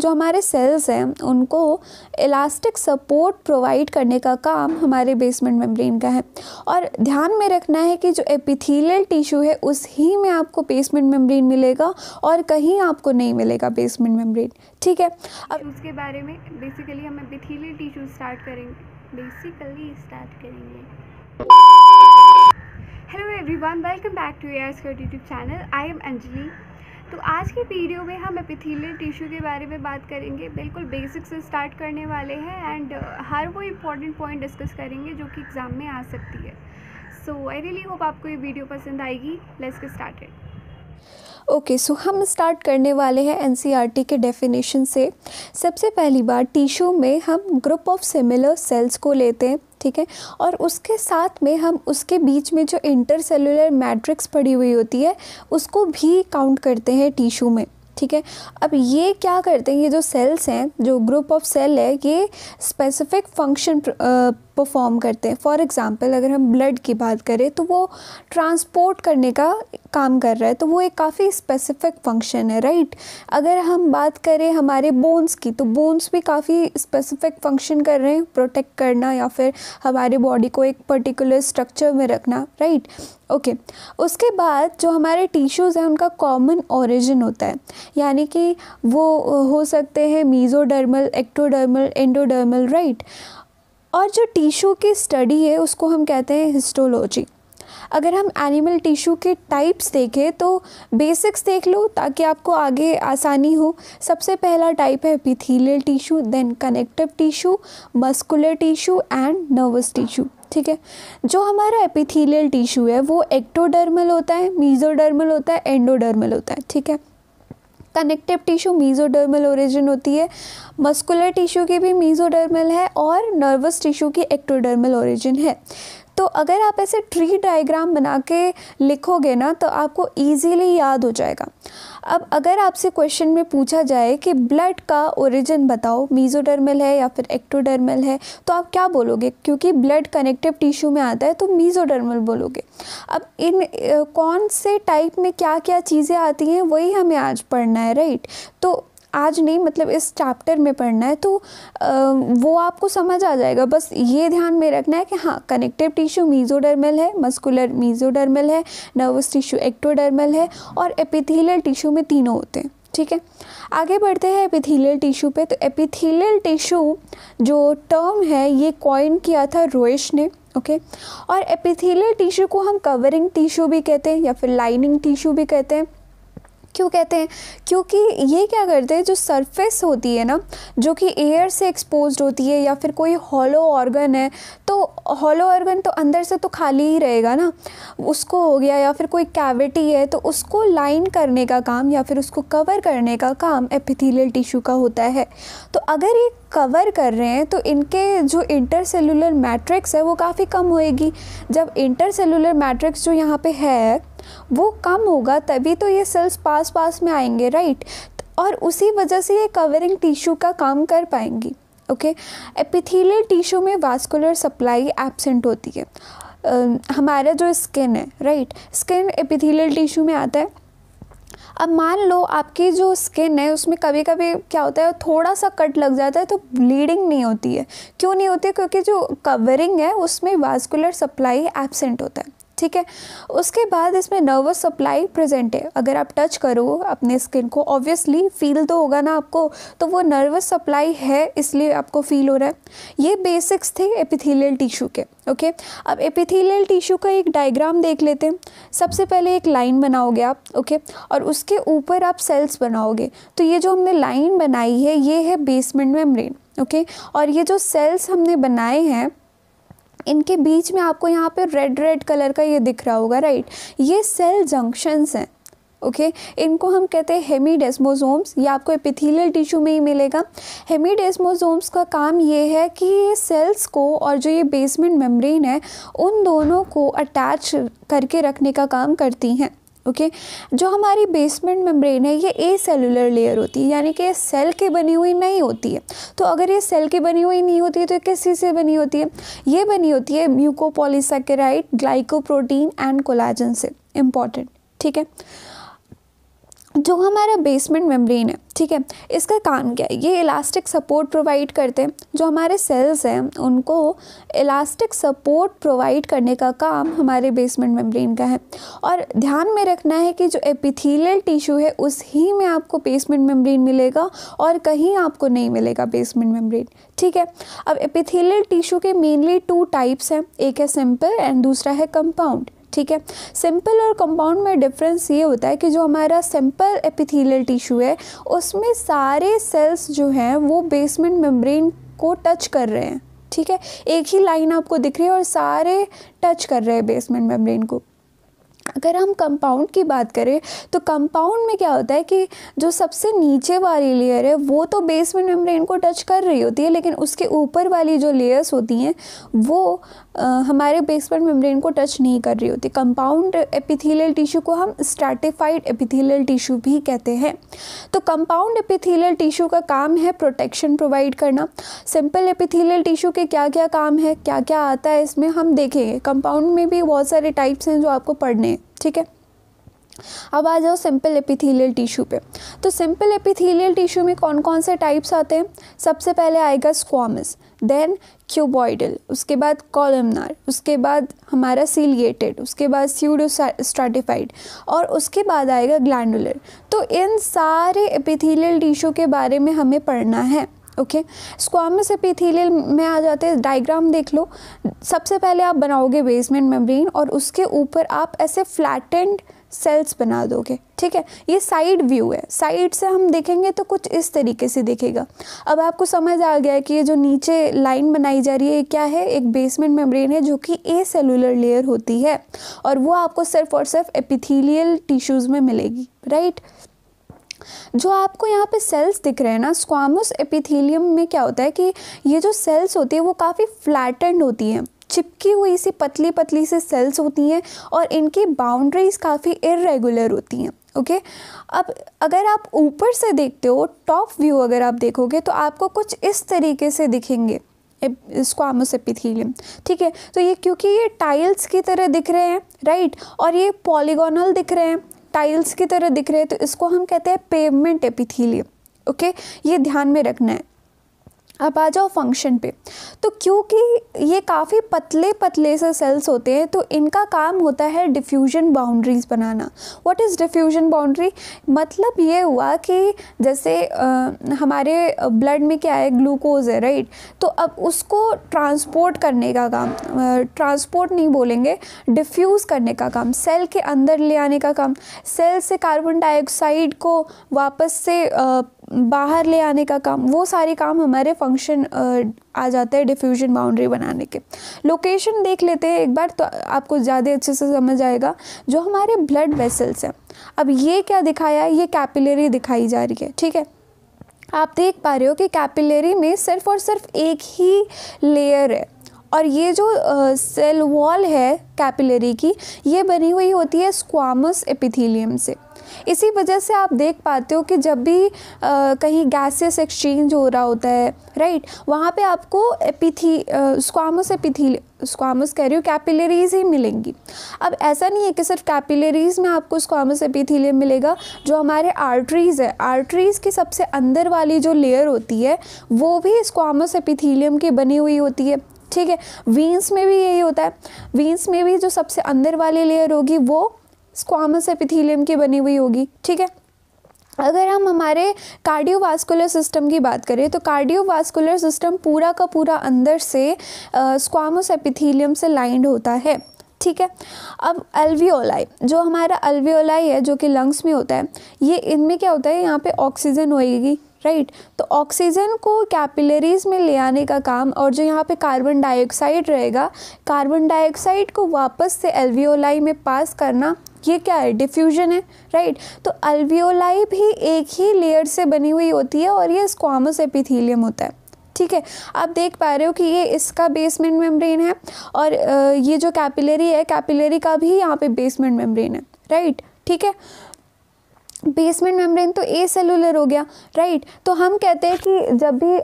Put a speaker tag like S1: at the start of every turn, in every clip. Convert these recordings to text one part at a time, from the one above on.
S1: जो हमारे सेल्स हैं उनको इलास्टिक सपोर्ट प्रोवाइड करने का काम हमारे बेसमेंट मेम्ब्रेन का है। और ध्यान में रखना है कि जो एपिथेलियल टिश्यू है उस ही में आपको बेसमेंट मेम्ब्रेन मिलेगा और कहीं आपको नहीं मिलेगा बेसमेंट मेम्ब्रेन। ठीक है,
S2: अब उसके बारे में बेसिकली हम एपिथेलियल टिश्यू स्टार्ट करेंगे। Hello everyone, welcome back to AR's YouTube channel. I am Anjali. तो आज की वीडियो में हम एपिथेलियल टिश्यू के बारे में बात करेंगे। बिल्कुल बेसिक से स्टार्ट करने वाले हैं एंड हर वो इम्पॉर्टेंट पॉइंट डिस्कस करेंगे जो कि एग्ज़ाम में आ सकती है। सो आई रियली होप आपको ये वीडियो पसंद आएगी। Let's get started.
S1: ओके, सो हम स्टार्ट करने वाले हैं एनसीईआरटी के डेफिनेशन से। सबसे पहली बार टिश्यू में हम ग्रुप ऑफ सिमिलर सेल्स को लेते हैं, ठीक है, और उसके साथ में हम उसके बीच में जो इंटरसेलुलर मैट्रिक्स पड़ी हुई होती है उसको भी काउंट करते हैं टिश्यू में। ठीक है, अब ये क्या करते हैं, ये जो सेल्स हैं, जो ग्रुप ऑफ सेल है, ये स्पेसिफिक फंक्शन परफॉर्म करते हैं। फॉर एग्ज़ाम्पल अगर हम ब्लड की बात करें तो वो ट्रांसपोर्ट करने का काम कर रहा है, तो वो एक काफ़ी स्पेसिफिक फंक्शन है, राइट। अगर हम बात करें हमारे बोन्स की, तो बोन्स भी काफ़ी स्पेसिफिक फंक्शन कर रहे हैं, प्रोटेक्ट करना या फिर हमारे बॉडी को एक पर्टिकुलर स्ट्रक्चर में रखना, राइट। ओके, उसके बाद जो हमारे टिश्यूज़ हैं उनका कॉमन ओरिजिन होता है, यानी कि वो हो सकते हैं मीज़ोडर्मल, एक्टोडर्मल, एंडोडर्मल, राइट। और जो टिश्यू की स्टडी है उसको हम कहते हैं हिस्टोलॉजी। अगर हम एनिमल टिश्यू के टाइप्स देखें तो बेसिक्स देख लो ताकि आपको आगे आसानी हो। सबसे पहला टाइप है epithelial tissue, then connective tissue, muscular tissue and nervous tissue. ठीक है, जो हमारा एपिथेलियल टिश्यू है वो एक्टोडर्मल होता है, मीज़ोडर्मल होता है, एंडोडर्मल होता है। ठीक है, कनेक्टिव टिश्यू मीज़ोडर्मल ओरिजिन होती है, मस्कुलर टिश्यू की भी मीज़ोडर्मल है और नर्वस टिश्यू की एक्टोडर्मल ओरिजिन है। तो अगर आप ऐसे ट्री डायग्राम बना के लिखोगे ना तो आपको इजीली याद हो जाएगा। अब अगर आपसे क्वेश्चन में पूछा जाए कि ब्लड का ओरिजिन बताओ, मीज़ोडर्मल है या फिर एक्टोडर्मल है, तो आप क्या बोलोगे? क्योंकि ब्लड कनेक्टिव टिश्यू में आता है तो मीज़ोडर्मल बोलोगे। अब इन कौन से टाइप में क्या क्या चीज़ें आती हैं वही हमें आज पढ़ना है, राइट। तो आज नहीं, मतलब इस चैप्टर में पढ़ना है, तो वो आपको समझ आ जाएगा। बस ये ध्यान में रखना है कि हाँ, कनेक्टिव टिश्यू मीज़ोडर्मल है, मस्कुलर मीज़ोडर्मल है, नर्वस टिश्यू एक्टोडर्मल है और एपिथेलियल टिश्यू में तीनों होते हैं। ठीक है, आगे बढ़ते हैं एपिथेलियल टिश्यू पे। तो एपिथेलियल टिश्यू जो टर्म है ये कॉइन किया था रोइश ने, ओके। और एपिथेलियल टिश्यू को हम कवरिंग टिश्यू भी कहते हैं या फिर लाइनिंग टिश्यू भी कहते हैं। क्यों कहते हैं? क्योंकि ये क्या करते हैं, जो सरफेस होती है ना, जो कि एयर से एक्सपोज्ड होती है, या फिर कोई हॉलो ऑर्गन है, तो हॉलो ऑर्गन तो अंदर से तो खाली ही रहेगा ना, उसको हो गया, या फिर कोई कैविटी है तो उसको लाइन करने का काम या फिर उसको कवर करने का काम एपिथेलियल टिश्यू का होता है। तो अगर ये कवर कर रहे हैं तो इनके जो इंटरसेलुलर मैट्रिक्स है वो काफ़ी कम होएगी। जब इंटरसेलुलर मैट्रिक्स जो यहाँ पे है वो कम होगा तभी तो ये सेल्स पास में आएंगे, राइट। और उसी वजह से ये कवरिंग टिश्यू का काम कर पाएंगी। ओके, एपिथेलियल टिश्यू में वास्कुलर सप्लाई एब्सेंट होती है। हमारा जो स्किन है, राइट, स्किन एपिथेलियल टिश्यू में आता है। अब मान लो आपकी जो स्किन है उसमें कभी कभी क्या होता है, थोड़ा सा कट लग जाता है तो ब्लीडिंग नहीं होती है। क्यों नहीं होती है? क्योंकि जो कवरिंग है उसमें वास्कुलर सप्लाई एब्सेंट होता है। ठीक है, उसके बाद इसमें नर्वस सप्लाई प्रेजेंट है। अगर आप टच करो अपने स्किन को, ऑब्वियसली फील तो होगा ना आपको, तो वो नर्वस सप्लाई है इसलिए आपको फील हो रहा है। ये बेसिक्स थे एपिथेलियल टिश्यू के। ओके, अब एपिथेलियल टिश्यू का एक डायग्राम देख लेते हैं। सबसे पहले एक लाइन बनाओगे आप, ओके, और उसके ऊपर आप सेल्स बनाओगे। तो ये जो हमने लाइन बनाई है ये है बेसमेंट मेम्ब्रेन, ओके। और ये जो सेल्स हमने बनाए हैं इनके बीच में आपको यहाँ पे रेड कलर का ये दिख रहा होगा, राइट। ये सेल जंक्शंस हैं, ओके। इनको हम कहते हैं हेमीडेस्मोसोम्स। ये आपको एपिथेलियल टिश्यू में ही मिलेगा। हेमीडेस्मोसोम्स का काम ये है कि ये सेल्स को और जो ये बेसमेंट मेम्ब्रेन है उन दोनों को अटैच करके रखने का काम करती हैं, ओके। जो हमारी बेसमेंट मेम्ब्रेन है ये ए सेलुलर लेयर होती है, यानी कि ये सेल की बनी हुई नहीं होती है। तो अगर ये सेल की बनी हुई नहीं होती है तो किस चीज़ से बनी होती है? ये बनी होती है म्यूकोपॉलीसैकेराइड, ग्लाइकोप्रोटीन एंड कोलाजन से। इम्पॉर्टेंट, ठीक है। जो हमारा बेसमेंट मेम्ब्रेन है, ठीक है, इसका काम क्या है? ये इलास्टिक सपोर्ट प्रोवाइड करते हैं। जो हमारे सेल्स हैं उनको इलास्टिक सपोर्ट प्रोवाइड करने का काम हमारे बेसमेंट मेम्ब्रेन का है। और ध्यान में रखना है कि जो एपिथेलियल टिश्यू है उसी में आपको बेसमेंट मेम्ब्रेन मिलेगा और कहीं आपको नहीं मिलेगा बेसमेंट मेम्ब्रेन, ठीक है। अब एपिथेलियल टिश्यू के मेनली 2 टाइप्स हैं, एक है सिंपल एंड दूसरा है कंपाउंड, ठीक है। सिंपल और कंपाउंड में डिफरेंस ये होता है कि जो हमारा सिंपल एपिथेलियल टिश्यू है उसमें सारे सेल्स जो हैं वो बेसमेंट मेम्ब्रेन को टच कर रहे हैं, ठीक है। एक ही लाइन आपको दिख रही है और सारे टच कर रहे हैं बेसमेंट मेम्ब्रेन को। अगर हम कंपाउंड की बात करें तो कंपाउंड में क्या होता है कि जो सबसे नीचे वाली लेयर है वो तो बेसमेंट मेम्ब्रेन को टच कर रही होती है, लेकिन उसके ऊपर वाली जो लेयर्स होती हैं वो हमारे बेसमेंट मेम्ब्रेन को टच नहीं कर रही होती। कंपाउंड एपिथेलियल टिश्यू को हम स्ट्रैटिफाइड एपिथेलियल टिश्यू भी कहते हैं। तो कंपाउंड एपिथेलियल टिश्यू का काम है प्रोटेक्शन प्रोवाइड करना। सिंपल एपिथेलियल टिश्यू के क्या क्या काम है, क्या क्या आता है इसमें हम देखेंगे। कंपाउंड में भी बहुत सारे टाइप्स हैं जो आपको पढ़ने हैं, ठीक है। अब आ जाओ सिंपल एपिथेलियल टिश्यू पे। तो सिंपल एपिथेलियल टिश्यू में कौन कौन से टाइप्स आते हैं? सबसे पहले आएगा स्क्वामस, देन क्यूबॉइडल, उसके बाद कॉलमनार, उसके बाद हमारा सीलिएटेड, उसके बाद स्यूडो स्ट्रैटिफाइड और उसके बाद आएगा ग्लैंडुलर। तो इन सारे एपिथेलियल टिश्यू के बारे में हमें पढ़ना है, ओके। स्क्वामस एपिथेलियल में आ जाते हैं, डायग्राम देख लो। सबसे पहले आप बनाओगे बेसमेंट मेम्ब्रेन और उसके ऊपर आप ऐसे फ्लैटेंड सेल्स बना दोगे, ठीक है। ये साइड व्यू है, साइड से हम देखेंगे तो कुछ इस तरीके से दिखेगा। अब आपको समझ आ गया है कि ये जो नीचे लाइन बनाई जा रही है ये क्या है? एक बेसमेंट मेम्ब्रेन है जो कि ए सेलुलर लेयर होती है और वो आपको सिर्फ और सिर्फ एपिथेलियल टिश्यूज़ में मिलेगी, राइट। जो आपको यहाँ पे सेल्स दिख रहे हैं ना, स्क्वामस एपिथेलियम में क्या होता है कि ये जो सेल्स होती है वो काफ़ी फ्लैटेंड होती हैं, चिपकी हुई सी पतली पतली से सेल्स होती हैं और इनकी बाउंड्रीज काफ़ी इर्रेगुलर होती हैं, ओके। अब अगर आप ऊपर से देखते हो, टॉप व्यू अगर आप देखोगे तो आपको कुछ इस तरीके से दिखेंगे स्क्वामस एपिथेलियम, ठीक है। तो ये क्योंकि ये टाइल्स की तरह दिख रहे हैं, राइट, और ये पॉलीगोनल दिख रहे हैं, टाइल्स की तरह दिख रहे हैं, तो इसको हम कहते हैं पेवमेंट एपिथेलियम, ओके। ये ध्यान में रखना है। अब आ जाओ फंक्शन पे। तो क्योंकि ये काफ़ी पतले पतले से सेल्स होते हैं तो इनका काम होता है diffusion boundaries banana. What is diffusion boundary? मतलब ये हुआ कि जैसे हमारे ब्लड में क्या है, ग्लूकोज है, राइट। तो अब उसको ट्रांसपोर्ट करने का काम, ट्रांसपोर्ट नहीं बोलेंगे, डिफ्यूज़ करने का काम, सेल के अंदर ले आने का काम, सेल से कार्बन डाइऑक्साइड को वापस से बाहर ले आने का काम, वो सारे काम हमारे फंक्शन आ जाते हैं डिफ्यूजन बाउंड्री बनाने के। लोकेशन देख लेते हैं एक बार तो आपको ज़्यादा अच्छे से समझ आएगा। जो हमारे ब्लड वेसल्स हैं, अब ये क्या दिखाया है? ये कैपिलरी दिखाई जा रही है, ठीक है। आप देख पा रहे हो कि कैपिलरी में सिर्फ और सिर्फ एक ही लेयर है और ये जो सेल वॉल है कैपिलरी की, ये बनी हुई होती है स्क्वामस एपिथेलियम से। इसी वजह से आप देख पाते हो कि जब भी कहीं गैसेस एक्सचेंज हो रहा होता है, राइट, वहाँ पे आपको स्क्वामस कह रही हूँ, कैपिलरीज ही मिलेंगी। अब ऐसा नहीं है कि सिर्फ कैपिलरीज में आपको स्क्वामस एपिथेलियम मिलेगा। जो हमारे आर्टरीज़ है, आर्टरीज़ की सबसे अंदर वाली जो लेयर होती है वो भी स्क्वामस एपिथेलियम की बनी हुई होती है, ठीक है। वीन्स में भी यही होता है, वीन्स में भी जो सबसे अंदर वाली लेयर होगी वो स्क्वामस एपिथेलियम की बनी हुई होगी, ठीक है। अगर हम हमारे कार्डियोवास्कुलर सिस्टम की बात करें तो कार्डियोवास्कुलर सिस्टम पूरा का पूरा अंदर से स्क्वामस एपिथेलियम से लाइंड होता है, ठीक है। अब अल्वियोलाई, जो हमारा अल्वियोलाई है जो कि लंग्स में होता है, ये इनमें क्या होता है, यहाँ पे ऑक्सीजन होएगी, राइट। तो ऑक्सीजन को कैपिलरीज में ले आने का काम और जो यहाँ पे कार्बन डाइऑक्साइड रहेगा, कार्बन डाइऑक्साइड को वापस से अल्वियोलाई में पास करना, ये क्या है? डिफ्यूजन है, राइट। तो अल्वियोलाई भी एक ही लेयर से बनी हुई होती है और ये स्क्वामस एपिथेलियम होता है, ठीक है। आप देख पा रहे हो कि ये इसका बेसमेंट मेम्ब्रेन है और ये जो कैपिलरी है, कैपिलरी का भी यहाँ पे बेसमेंट मेम्ब्रेन है, राइट, ठीक है। बेसमेंट मेम्ब्रेन तो ए सेलुलर हो गया, राइट। तो हम कहते हैं कि जब भी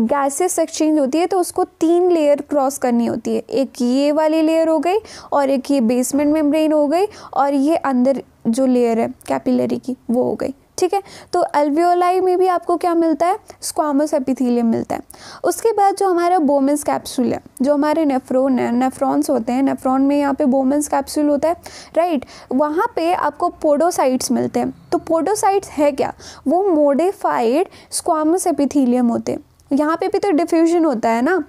S1: गैसेस एक्सचेंज होती है तो उसको 3 लेयर क्रॉस करनी होती है। एक ये वाली लेयर हो गई और एक ये बेसमेंट मेम्ब्रेन हो गई और ये अंदर जो लेयर है कैपिलरी की वो हो गई, ठीक है। तो अल्वियोलाई में भी आपको क्या मिलता है, स्क्वामस एपिथेलियम मिलता है। उसके बाद जो हमारा बोमेंस कैप्सूल है, जो हमारे नेफ्रॉन है, नेफ्रॉन्स होते हैं, नेफ्रॉन में यहाँ पे बोमेंस कैप्सूल होता है, राइट, वहाँ पे आपको पोडोसाइट्स मिलते हैं। तो पोडोसाइट्स है क्या, वो मॉडिफाइड स्क्वामस एपिथेलियम होते हैं। यहाँ पे भी तो डिफ्यूजन होता है ना,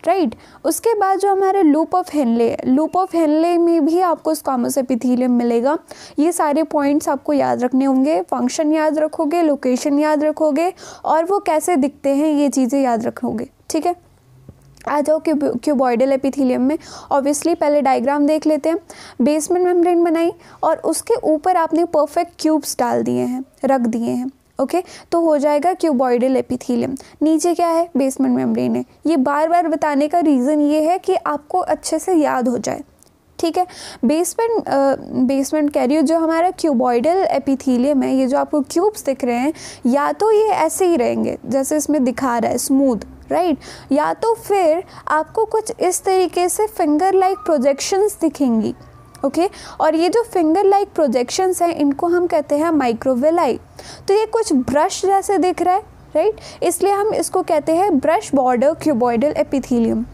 S1: राइट। उसके बाद जो हमारे लूप ऑफ हेनले है, लूप ऑफ हेनले में भी आपको स्क्वामस एपिथेलियम मिलेगा। ये सारे पॉइंट्स आपको याद रखने होंगे, फंक्शन याद रखोगे, लोकेशन याद रखोगे, और वो कैसे दिखते हैं ये चीज़ें याद रखोगे, ठीक है। आ जाओ क्यूबॉइडल एपिथेलियम में। ऑब्वियसली पहले डायग्राम देख लेते हैं। बेसमेंट मेम्ब्रेन बनाई और उसके ऊपर आपने परफेक्ट क्यूब्स डाल दिए हैं, रख दिए हैं, ओके, तो हो जाएगा क्यूबॉइडल एपिथेलियम। नीचे क्या है, बेसमेंट मेम्ब्रेन है। ये बार बार बताने का रीज़न ये है कि आपको अच्छे से याद हो जाए, ठीक है। बेसमेंट कैरियर जो हमारा क्यूबॉइडल एपिथेलियम है, ये जो आपको क्यूब्स दिख रहे हैं, या तो ये ऐसे ही रहेंगे जैसे इसमें दिखा रहा है, स्मूथ, राइट, या तो फिर आपको कुछ इस तरीके से फिंगर लाइक प्रोजेक्शंस दिखेंगी, ओके। और ये जो फिंगर लाइक प्रोजेक्शंस हैं, इनको हम कहते हैं माइक्रोविलाई। तो ये कुछ ब्रश जैसे दिख रहा है, राइट, इसलिए हम इसको कहते हैं ब्रश बॉर्डर क्यूबॉइडल एपिथेलियम।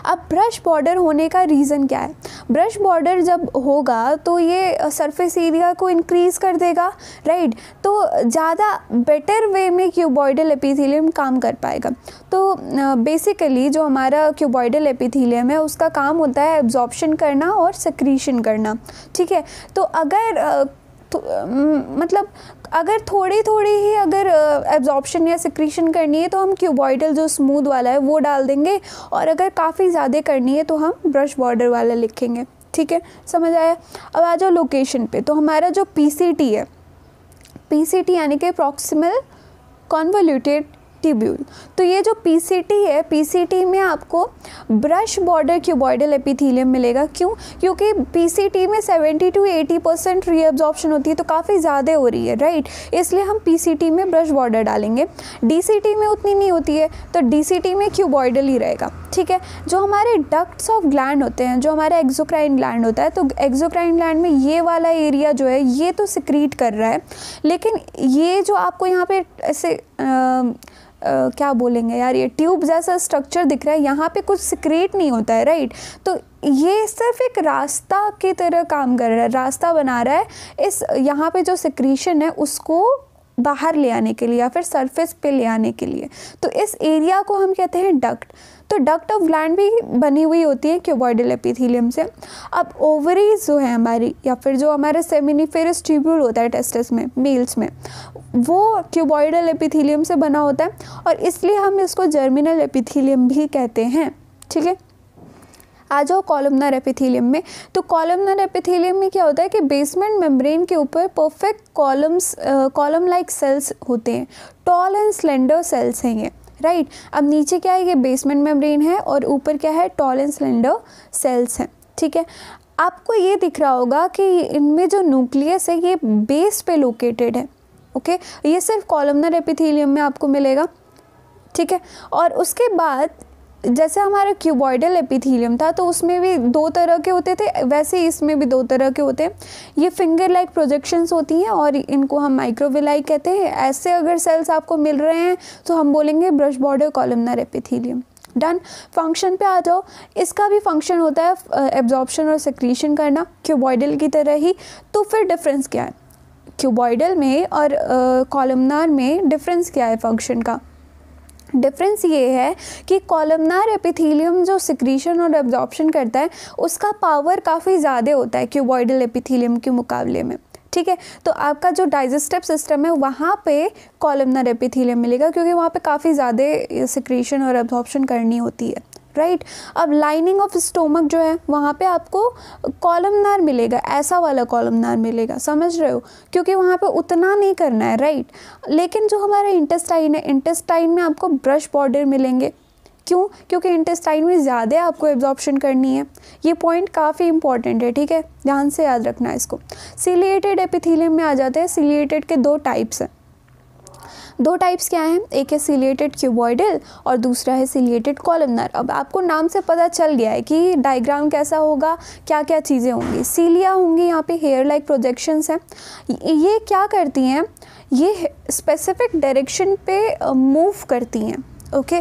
S1: अब ब्रश बॉर्डर होने का रीज़न क्या है, ब्रश बॉर्डर जब होगा तो ये सरफेस एरिया को इंक्रीज़ कर देगा, राइट, तो ज़्यादा बेटर वे में क्यूबॉइडल एपिथेलियम काम कर पाएगा। तो बेसिकली जो हमारा क्यूबॉइडल एपिथेलियम है, उसका काम होता है एब्जॉर्प्शन करना और सेक्रीशन करना, ठीक है। तो अगर थोड़ी थोड़ी ही अगर एब्जॉर्प्शन या सिक्रीशन करनी है तो हम क्यूबॉइडल जो स्मूथ वाला है वो डाल देंगे, और अगर काफ़ी ज़्यादा करनी है तो हम ब्रश बॉर्डर वाला लिखेंगे, ठीक है, समझ आया। अब आ जाओ लोकेशन पे। तो हमारा जो पीसीटी है, पीसीटी यानी कि प्रॉक्सिमल कॉन्वोल्यूटेड ट्यूब्यूल, तो ये जो पीसीटी है, पीसीटी में आपको ब्रश बॉर्डर क्यूबॉइडल एपिथेलियम मिलेगा। क्यों, क्योंकि पीसीटी में 70 to 80% रीअब्जॉर्प्शन होती है, तो काफ़ी ज़्यादा हो रही है, राइट, इसलिए हम पीसीटी में ब्रश बॉर्डर डालेंगे। डीसीटी में उतनी नहीं होती है, तो डीसीटी में क्यूबॉइडल ही रहेगा, ठीक है। जो हमारे डक्ट्स ऑफ ग्लैंड होते हैं, जो हमारा एक्सोक्राइन ग्लैंड होता है, तो एक्सोक्राइन ग्लैंड में ये वाला एरिया जो है ये तो सिक्रीट कर रहा है, लेकिन ये जो आपको यहाँ पे ऐसे क्या बोलेंगे यार, ये ट्यूब जैसा स्ट्रक्चर दिख रहा है, यहाँ पे कुछ सिक्रेट नहीं होता है, राइट। तो ये सिर्फ एक रास्ता की तरह काम कर रहा है, रास्ता बना रहा है इस यहाँ पे जो सिक्रीशन है उसको बाहर ले आने के लिए या फिर सरफेस पे ले आने के लिए। तो इस एरिया को हम कहते हैं डक्ट। तो डक्ट ऑफ ग्लैंड भी बनी हुई होती है क्यूबॉइडल एपिथेलियम से। अब ओवरीज जो है हमारी, या फिर जो हमारे सेमिनिफेरस ट्यूब्यूल होता है टेस्टिस में, मेल्स में, वो क्यूबॉइडल एपिथेलियम से बना होता है, और इसलिए हम इसको जर्मिनल एपिथेलियम भी कहते हैं, ठीक है। आ जाओ कॉलमनर एपिथेलियम में। तो कॉलमनर एपिथेलियम में क्या होता है कि बेसमेंट मेम्ब्रेन के ऊपर परफेक्ट कॉलम लाइक सेल्स होते हैं, टॉल एंड स्लेंडर सेल्स हैं ये, राइट। अब नीचे क्या है, ये बेसमेंट मेम्ब्रेन है, और ऊपर क्या है, टॉल एंड स्लेंडर सेल्स हैं, ठीक है। आपको ये दिख रहा होगा कि इनमें जो न्यूक्लियस है ये बेस पे लोकेटेड है, ओके, ये सिर्फ कॉलमनर एपिथेलियम में आपको मिलेगा, ठीक है। और उसके बाद जैसे हमारा क्यूबॉइडल एपिथेलियम था तो उसमें भी दो तरह के होते थे, वैसे ही इसमें भी दो तरह के होते हैं। ये फिंगर लाइक प्रोजेक्शंस होती हैं और इनको हम माइक्रोविलाई कहते हैं। ऐसे अगर सेल्स आपको मिल रहे हैं तो हम बोलेंगे brush border columnar epithelium. Done. Function पे आ जाओ। इसका भी फंक्शन होता है एब्जॉर्प्शन और सेक्रीशन करना, क्यूबॉइडल की तरह ही। तो फिर डिफरेंस क्या है क्यूबॉइडल में और कॉलमनार में? डिफरेंस क्या है फंक्शन का? डिफरेंस ये है कि कॉलमनार एपिथेलियम जो सिक्रीशन और एब्जॉर्प्शन करता है उसका पावर काफ़ी ज़्यादा होता है क्यूबॉइडल एपिथेलियम के मुकाबले में, ठीक है। तो आपका जो डाइजेस्टिव सिस्टम है वहाँ पे कॉलमनार एपिथेलियम मिलेगा क्योंकि वहाँ पे काफ़ी ज़्यादा सिक्रीशन और एब्जॉर्प्शन करनी होती है, राइट। अब लाइनिंग ऑफ स्टोमक जो है वहाँ पे आपको कॉलमनार मिलेगा, ऐसा वाला कॉलमनार मिलेगा, समझ रहे हो, क्योंकि वहाँ पे उतना नहीं करना है, राइट। लेकिन जो हमारा इंटेस्टाइन है, इंटेस्टाइन में आपको ब्रश बॉर्डर मिलेंगे। क्यों? क्योंकि इंटेस्टाइन में ज़्यादा आपको एब्जॉर्प्शन करनी है। ये पॉइंट काफ़ी इंपॉर्टेंट है, ठीक है, ध्यान से याद रखना है इसको। सिलिएटेड एपिथेलियम में आ जाते हैं। सिलिएटेड के दो टाइप्स हैं। दो टाइप्स क्या हैं, एक है सिलिएटेड क्यूबॉइडल और दूसरा है सिलिएटेड कॉलमनार। अब आपको नाम से पता चल गया है कि डायग्राम कैसा होगा, क्या क्या चीज़ें होंगी। सीलिया होंगी, यहाँ पे हेयर लाइक प्रोजेक्शंस हैं। ये क्या करती हैं, ये स्पेसिफिक डायरेक्शन पे मूव करती हैं। ओके,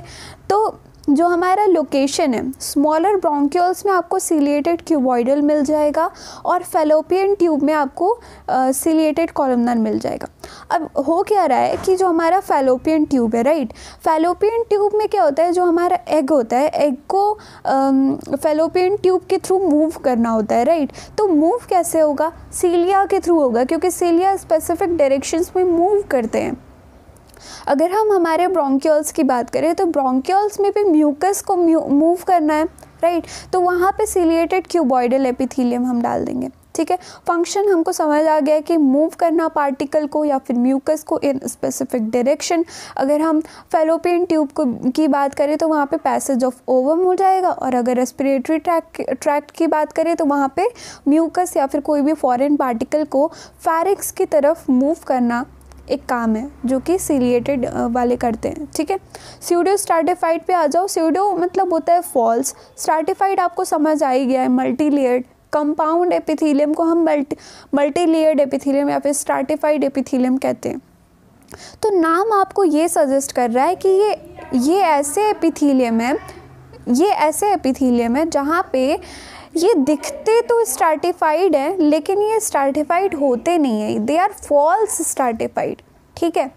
S1: तो जो हमारा लोकेशन है, स्मॉलर ब्रोंक्यूल्स में आपको सिलिएटेड क्यूबॉइडल मिल जाएगा और फैलोपियन ट्यूब में आपको सिलिएटेड कॉलमनार मिल जाएगा। अब हो क्या रहा है कि जो हमारा फैलोपियन ट्यूब है, राइट, फैलोपियन ट्यूब में क्या होता है, जो हमारा एग होता है, एग को फैलोपियन ट्यूब के थ्रू मूव करना होता है, राइट। तो मूव कैसे होगा, सीलिया के थ्रू होगा, क्योंकि सीलिया स्पेसिफिक डायरेक्शंस में मूव करते हैं। अगर हम हमारे ब्रोंक्यूल्स की बात करें तो ब्रोंक्यूल्स में भी म्यूकस को मूव करना है, राइट, तो वहाँ पे सिलिएटेड क्यूबॉइडल एपिथेलियम हम डाल देंगे। ठीक है, फंक्शन हमको समझ आ गया कि मूव करना पार्टिकल को या फिर म्यूकस को इन स्पेसिफिक डायरेक्शन। अगर हम फैलोपियन ट्यूब को की बात करें तो वहाँ पे पैसेज ऑफ ओवम हो जाएगा, और अगर रेस्पिरेटरी ट्रैक्ट की बात करें तो वहाँ पे म्यूकस या फिर कोई भी फॉरेन पार्टिकल को फेरिक्स की तरफ मूव करना एक काम है जो कि सिलिएटेड वाले करते हैं। ठीक है, स्यूडो स्ट्रैटिफाइड पे आ जाओ। स्यूडो मतलब होता है फॉल्स, स्ट्रैटिफाइड आपको समझ आ ही गया है, मल्टी लेयर्ड। कंपाउंड एपिथेलियम को हम मल्टी लेयर्ड एपिथेलियम या फिर स्ट्रैटिफाइड एपिथेलियम कहते हैं। तो नाम आपको ये सजेस्ट कर रहा है कि ये ऐसे एपिथेलियम है जहाँ पे ये दिखते तो स्ट्रैटिफाइड है, लेकिन ये स्ट्रैटिफाइड होते नहीं है, दे आर फॉल्स स्ट्रैटिफाइड। ठीक है,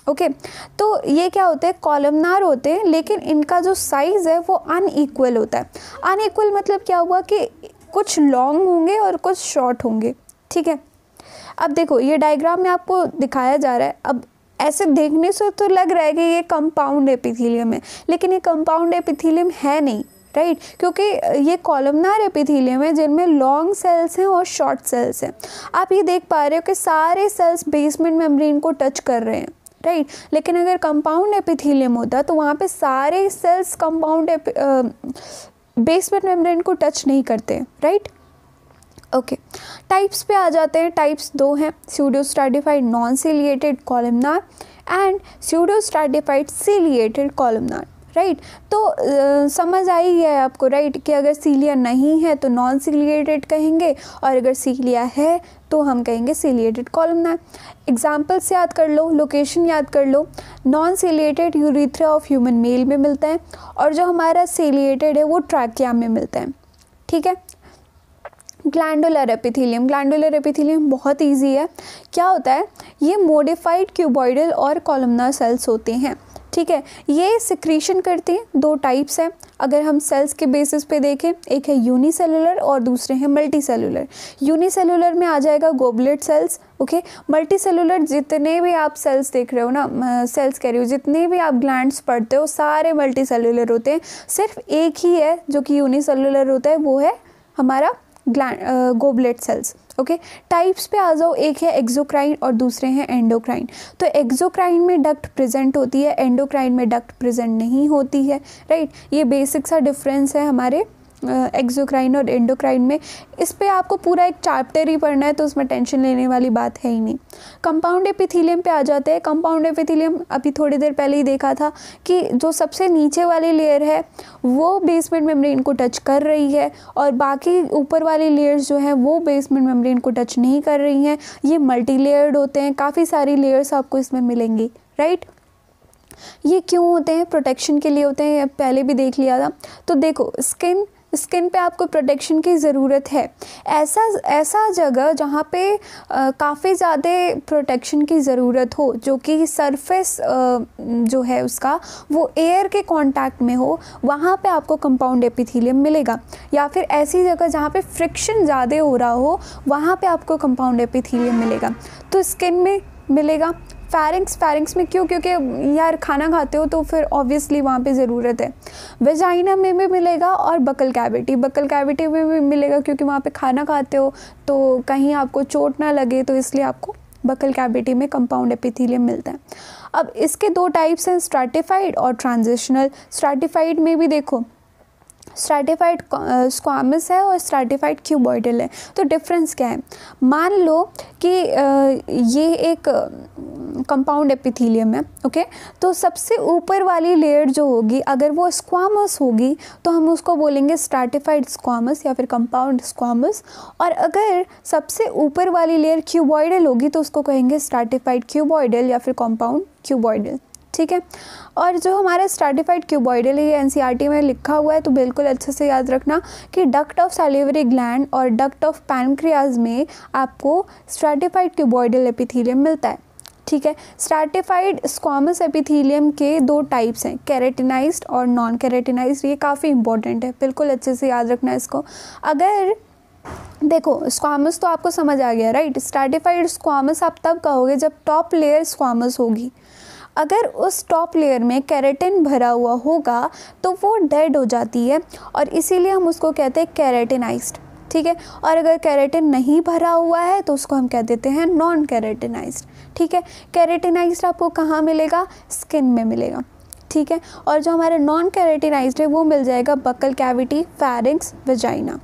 S1: ओके, तो ये क्या होते हैं, कॉलमनार होते हैं, लेकिन इनका जो साइज़ है वो अनइक्वल होता है। अनइक्वल मतलब क्या हुआ कि कुछ लॉन्ग होंगे और कुछ शॉर्ट होंगे। ठीक है, अब देखो ये डायग्राम में आपको दिखाया जा रहा है। अब ऐसे देखने से तो लग रहा है कि ये कंपाउंड एपिथेलियम है, लेकिन ये कंपाउंड एपिथेलियम है नहीं, राइट, क्योंकि ये कॉलमनार एपिथेलियम है जिनमें लॉन्ग सेल्स हैं और शॉर्ट सेल्स हैं। आप ये देख पा रहे हो कि सारे सेल्स बेसमेंट मेम्ब्रेन को टच कर रहे हैं, राइट, लेकिन अगर कंपाउंड एपिथेलियम होता तो वहाँ पे सारे सेल्स बेसमेंट मेम्ब्रेन को टच नहीं करते, राइट। ओके, टाइप्स पे आ जाते हैं। टाइप्स दो हैं, pseudo stratified non ciliated columnar and pseudo stratified ciliated columnar, right. तो समझ आई है आपको, राइट, कि अगर सीलिया नहीं है तो नॉन सिलिएटेड कहेंगे, और अगर सीलिया है तो हम कहेंगे सिलिएटेड कॉलमनार। एग्जाम्पल्स याद कर लो, लोकेशन याद कर लो। Non ciliated urethra of human male में मिलता है, और जो हमारा सिलिएटेड है वो ट्रैकिया में मिलता है। ठीक है, ग्लैंडुलर एपिथेलियम बहुत इजी है। क्या होता है, ये मॉडिफाइड क्यूबॉइडल और कॉलमनार सेल्स होते हैं। ठीक है, ये सिक्रीशन करती हैं। दो टाइप्स हैं अगर हम सेल्स के बेसिस पे देखें, एक है यूनिसेलुलर और दूसरे हैं मल्टीसेलुलर। यूनिसेलुलर में आ जाएगा गोबलेट सेल्स, ओके। मल्टीसेलुलर जितने भी आप सेल्स देख रहे हो ना, सेल्स कह रही हो, जितने भी आप ग्लैंड्स पढ़ते हो सारे मल्टीसेलुलर होते हैं। सिर्फ एक ही है जो कि यूनिसेलुलर होता है, वो है हमारा गोबलेट सेल्स, ओके। टाइप्स पे आ जाओ, एक है एक्सोक्राइन और दूसरे हैं एंडोक्राइन। तो एक्सोक्राइन में डक्ट प्रेजेंट होती है, एंडोक्राइन में डक्ट प्रेजेंट नहीं होती है, राइट। ये बेसिक सा डिफरेंस है हमारे एक्सोक्राइन और एंडोक्राइन में। इस पे आपको पूरा एक चैप्टर ही पढ़ना है, तो उसमें टेंशन लेने वाली बात है ही नहीं। कंपाउंड एपिथेलियम पे आ जाते हैं। कंपाउंड एपिथेलियम अभी थोड़ी देर पहले ही देखा था कि जो सबसे नीचे वाली लेयर है वो बेसमेंट मेम्ब्रेन को टच कर रही है, और बाकी ऊपर वाली लेयर्स जो हैं वो बेसमेंट मेम्ब्रेन को टच नहीं कर रही हैं। ये मल्टी लेयर्ड होते हैं, काफ़ी सारी लेयर्स आपको इसमें मिलेंगी, राइट। ये क्यों होते हैं, प्रोटेक्शन के लिए होते हैं, पहले भी देख लिया था। तो देखो, स्किन पे आपको प्रोटेक्शन की ज़रूरत है। ऐसा जगह जहाँ पे काफ़ी ज़्यादा प्रोटेक्शन की ज़रूरत हो, जो कि सरफेस जो है उसका वो एयर के कांटेक्ट में हो, वहाँ पे आपको कंपाउंड एपिथेलियम मिलेगा। या फिर ऐसी जगह जहाँ पे फ्रिक्शन ज़्यादा हो रहा हो, वहाँ पे आपको कंपाउंड एपिथेलियम मिलेगा। तो स्किन में मिलेगा। फेरिंग्स में क्यों, क्योंकि यार खाना खाते हो तो फिर ऑब्वियसली वहाँ पे ज़रूरत है। वेजाइना में भी मिलेगा, और बकल कैविटी में भी मिलेगा, क्योंकि वहाँ पे खाना खाते हो तो कहीं आपको चोट ना लगे, तो इसलिए आपको बकल कैविटी में कंपाउंड एपिथेलियम मिलता है। अब इसके दो टाइप्स हैं, स्ट्रैटिफाइड और ट्रांजिशनल। स्ट्रैटिफाइड में भी देखो स्ट्रैटिफाइड स्क्वामस है और स्ट्रैटिफाइड क्यूबॉइडल है। तो डिफरेंस क्या है? मान लो कि ये एक कंपाउंड एपिथेलियम है, ओके। तो सबसे ऊपर वाली लेयर जो होगी अगर वो स्क्वामस होगी तो हम उसको बोलेंगे स्ट्रैटिफाइड स्क्वामस या फिर कंपाउंड स्क्वामस, और अगर सबसे ऊपर वाली लेयर क्यूबॉइडल होगी तो उसको कहेंगे स्ट्रैटिफाइड क्यूबॉइडल या फिर कंपाउंड क्यूबॉइडल, ठीक है। और जो हमारा स्ट्रैटिफाइड क्यूबॉइडल है ये एनसीईआरटी में लिखा हुआ है, तो बिल्कुल अच्छे से याद रखना कि डक्ट ऑफ सैलिवरी ग्लैंड और डक्ट ऑफ पैनक्रियाज में आपको स्ट्रैटिफाइड क्यूबॉइडल एपिथेलियम मिलता है, ठीक है। स्ट्रैटिफाइड स्क्वामस एपिथेलियम के 2 टाइप्स हैं, केराटिनाइज्ड और नॉन केराटिनाइज्ड। ये काफ़ी इंपॉर्टेंट है, बिल्कुल अच्छे से याद रखना इसको। अगर देखो स्क्वामस तो आपको समझ आ गया, राइट। स्ट्रैटिफाइड स्क्वामस आप तब कहोगे जब टॉप लेयर स्क्वामस होगी। अगर उस टॉप लेयर में केराटिन भरा हुआ होगा तो वो डेड हो जाती है और इसीलिए हम उसको कहते हैं केराटिनाइज्ड, ठीक है। और अगर केराटिन नहीं भरा हुआ है तो उसको हम कह देते हैं नॉन केराटिनाइज्ड, ठीक है। केराटिनाइज्ड आपको कहाँ मिलेगा? स्किन में मिलेगा, ठीक है। और जो हमारे नॉन केराटिनाइज्ड है वो मिल जाएगा buccal cavity, pharynx, vagina.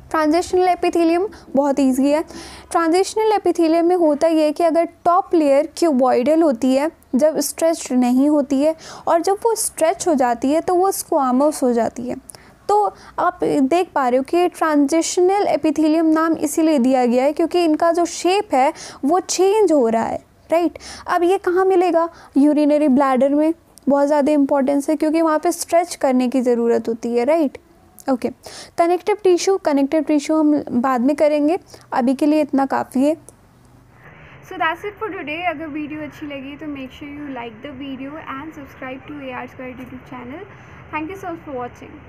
S1: Transitional epithelium बहुत ईजी है। ट्रांजिशनल एपिथेलियम में होता ये है कि अगर टॉप लेयर क्यूबॉइडल होती है जब स्ट्रेच नहीं होती है, और जब वो स्ट्रेच हो जाती है तो वो स्क्वामस हो जाती है। तो आप देख पा रहे हो कि ट्रांजिशनल एपिथेलियम नाम इसीलिए दिया गया है क्योंकि इनका जो शेप है वो चेंज हो रहा है, राइट। अब ये कहाँ मिलेगा? यूरिनरी ब्लैडर में बहुत ज़्यादा इंपॉर्टेंस है क्योंकि वहाँ पे स्ट्रेच करने की ज़रूरत होती है, राइट। ओके, कनेक्टिव टिश्यू हम बाद में करेंगे, अभी के लिए इतना काफ़ी है।
S2: So that's it for today. अगर वीडियो अच्छी लगी तो make sure you like the video and subscribe to AR Square YouTube channel. Thank you so much for watching.